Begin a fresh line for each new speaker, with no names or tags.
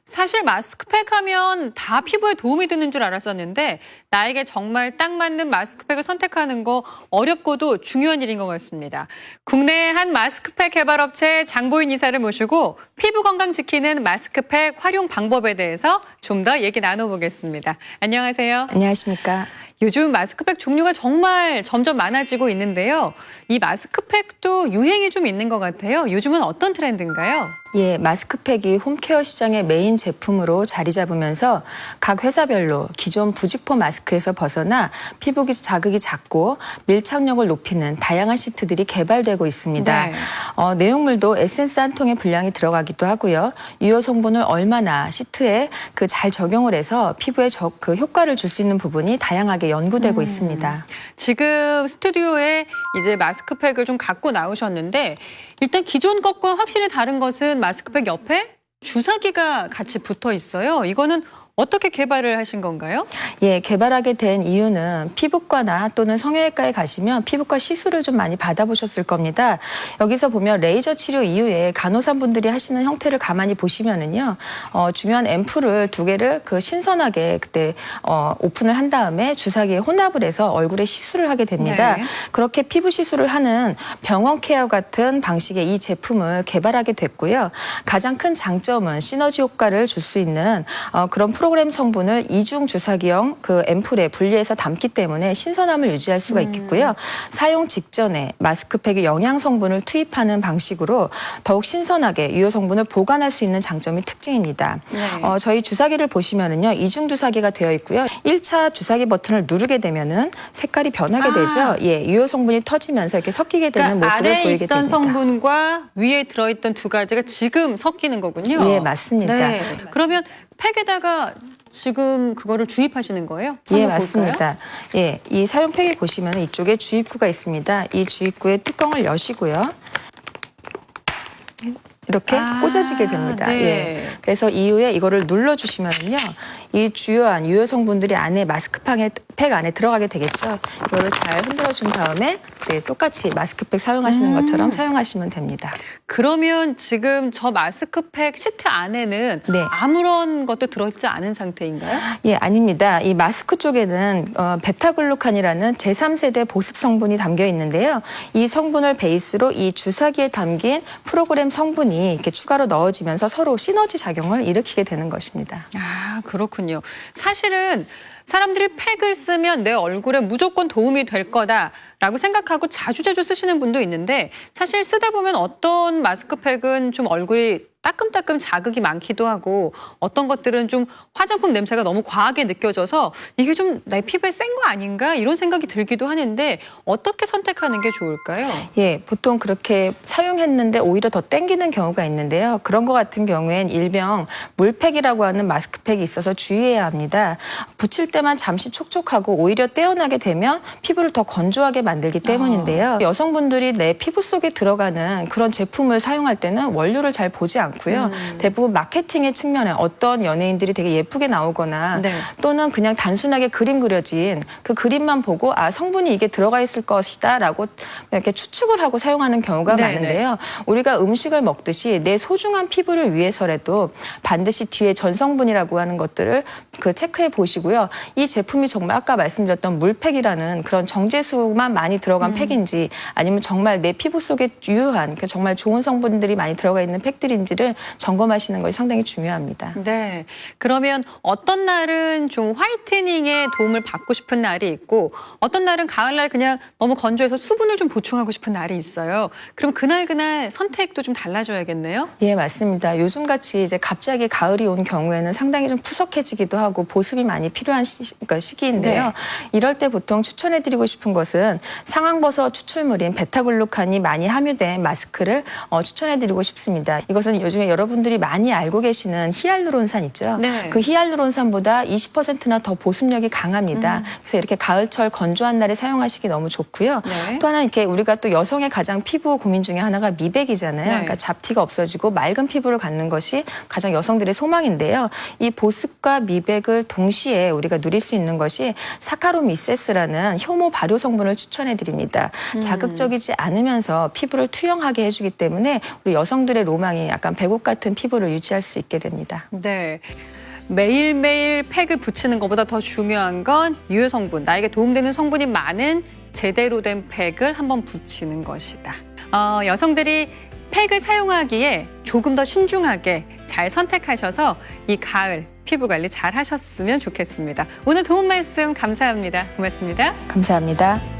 사실 마스크팩 하면 다 피부에 도움이 되는 줄 알았었는데 나에게 정말 딱 맞는 마스크팩을 선택하는 거 어렵고도 중요한 일인 것 같습니다. 국내의 한 마스크팩 개발업체 장보인 이사를 모시고 피부 건강 지키는 마스크팩 활용 방법에 대해서 좀 더 얘기 나눠보겠습니다. 안녕하세요.
안녕하십니까.
요즘 마스크팩 종류가 정말 점점 많아지고 있는데요. 이 마스크팩도 유행이 좀 있는 것 같아요. 요즘은 어떤 트렌드인가요?
예, 마스크팩이 홈케어 시장의 메인 제품으로 자리 잡으면서 각 회사별로 기존 부직포 마스크에서 벗어나 피부 자극이 작고 밀착력을 높이는 다양한 시트들이 개발되고 있습니다.
네.
내용물도 에센스 한 통의 분량이 들어가기도 하고요. 유효 성분을 얼마나 시트에 잘 적용을 해서 피부에 그 효과를 줄 수 있는 부분이 다양하게 연구되고 있습니다.
지금 스튜디오에 이제 마스크팩을 좀 갖고 나오셨는데 일단 기존 것과 확실히 다른 것은 마스크팩 옆에 주사기가 같이 붙어 있어요. 이거는 어떻게 개발을 하신 건가요?
예, 개발하게 된 이유는 피부과나 또는 성형외과에 가시면 피부과 시술을 좀 많이 받아보셨을 겁니다. 여기서 보면 레이저 치료 이후에 간호사분들이 하시는 형태를 가만히 보시면은요, 중요한 앰플을 두 개를 신선하게 그때 오픈을 한 다음에 주사기에 혼합을 해서 얼굴에 시술을 하게 됩니다.
네.
그렇게 피부 시술을 하는 병원 케어 같은 방식의 이 제품을 개발하게 됐고요. 가장 큰 장점은 시너지 효과를 줄 수 있는 그런 프로그램 성분을 이중 주사기형 앰플에 분리해서 담기 때문에 신선함을 유지할 수가 있겠고요. 사용 직전에 마스크팩에 영양 성분을 투입하는 방식으로 더욱 신선하게 유효 성분을 보관할 수 있는 장점이 특징입니다.
네.
저희 주사기를 보시면은요, 이중 주사기가 되어 있고요. 1차 주사기 버튼을 누르게 되면은 색깔이 변하게 되죠. 예, 유효 성분이 터지면서 이렇게 섞이게 되는
그러니까
모습을
아래에
보이게
있던
됩니다.
성분과 위에 들어있던 두 가지가 지금 섞이는 거군요.
예, 맞습니다.
네. 그러면 팩에다가 지금 그거를 주입하시는 거예요?
예,
한번
맞습니다. 예, 이 사용팩에 보시면 이쪽에 주입구가 있습니다. 이 주입구의 뚜껑을 여시고요. 이렇게 꽂아지게 됩니다.
네.
예. 그래서 이후에 이거를 눌러주시면요, 이 주요한 유효 성분들이 안에 마스크팩 안에 들어가게 되겠죠. 이거를 잘 흔들어준 다음에 이제 똑같이 마스크팩 사용하시는 것처럼 사용하시면 됩니다.
그러면 지금 저 마스크팩 시트 안에는
네.
아무런 것도 들어있지 않은 상태인가요?
예, 아닙니다. 이 마스크 쪽에는 베타글루칸이라는 제3세대 보습 성분이 담겨 있는데요. 이 성분을 베이스로 이 주사기에 담긴 프로그램 성분이 이렇게 추가로 넣어지면서 서로 시너지 작용을 일으키게 되는 것입니다.
아, 그렇군요. 사실은 사람들이 팩을 쓰면 내 얼굴에 무조건 도움이 될 거다라고 생각하고 자주자주 쓰시는 분도 있는데 사실 쓰다 보면 어떤 마스크팩은 좀 얼굴이 따끔따끔 자극이 많기도 하고 어떤 것들은 좀 화장품 냄새가 너무 과하게 느껴져서 이게 좀 내 피부에 센 거 아닌가 이런 생각이 들기도 하는데 어떻게 선택하는 게 좋을까요?
예, 보통 그렇게 사용했는데 오히려 더 땡기는 경우가 있는데요. 그런 것 같은 경우엔 일명 물팩이라고 하는 마스크팩이 있어서 주의해야 합니다. 붙일 때만 잠시 촉촉하고 오히려 떼어나게 되면 피부를 더 건조하게 만들기 때문인데요. 여성분들이 내 피부 속에 들어가는 그런 제품을 사용할 때는 원료를 잘 보지 않고요. 대부분 마케팅의 측면에 어떤 연예인들이 되게 예쁘게 나오거나
네.
또는 그냥 단순하게 그림 그려진 그 그림만 보고 성분이 이게 들어가 있을 것이다 라고 이렇게 추측을 하고 사용하는 경우가
네,
많은데요. 우리가 음식을 먹듯이 내 소중한 피부를 위해서라도 반드시 뒤에 전성분이라고 하는 것들을 체크해 보시고요. 이 제품이 정말 아까 말씀드렸던 물팩이라는 그런 정제수만 많이 들어간 팩인지 아니면 정말 내 피부 속에 유효한 정말 좋은 성분들이 많이 들어가 있는 팩들인지를 점검하시는 것이 상당히 중요합니다.
네. 그러면 어떤 날은 좀 화이트닝에 도움을 받고 싶은 날이 있고 어떤 날은 가을날 그냥 너무 건조해서 수분을 좀 보충하고 싶은 날이 있어요. 그럼 그날 선택도 좀 달라져야겠네요?
예, 맞습니다. 요즘같이 이제 갑자기 가을이 온 경우에는 상당히 좀 푸석해지기도 하고 보습이 많이 필요한 시기인데요.
네.
이럴 때 보통 추천해드리고 싶은 것은 상황버섯 추출물인 베타글루칸이 많이 함유된 마스크를 추천해드리고 싶습니다. 이것은 요즘에 여러분들이 많이 알고 계시는 히알루론산 있죠.
네.
그 히알루론산보다 20%나 더 보습력이 강합니다. 그래서 이렇게 가을철 건조한 날에 사용하시기 너무 좋고요.
네.
또 하나 이렇게 우리가 또 여성의 가장 피부 고민 중에 하나가 미백이잖아요.
네.
그러니까 잡티가 없어지고 맑은 피부를 갖는 것이 가장 여성들의 소망인데요. 이 보습과 미백을 동시에 우리가 누릴 수 있는 것이 사카로미세스라는 효모 발효 성분을 추천해 드립니다. 자극적이지 않으면서 피부를 투영하게 해주기 때문에 우리 여성들의 로망이 약간 배국 같은 피부를 유지할 수 있게 됩니다.
네. 매일매일 팩을 붙이는 것보다 더 중요한 건 유효 성분, 나에게 도움되는 성분이 많은 제대로 된 팩을 한번 붙이는 것이다. 여성들이 팩을 사용하기에 조금 더 신중하게 잘 선택하셔서 이 가을 피부 관리 잘 하셨으면 좋겠습니다. 오늘 도움 말씀 감사합니다. 고맙습니다.
감사합니다.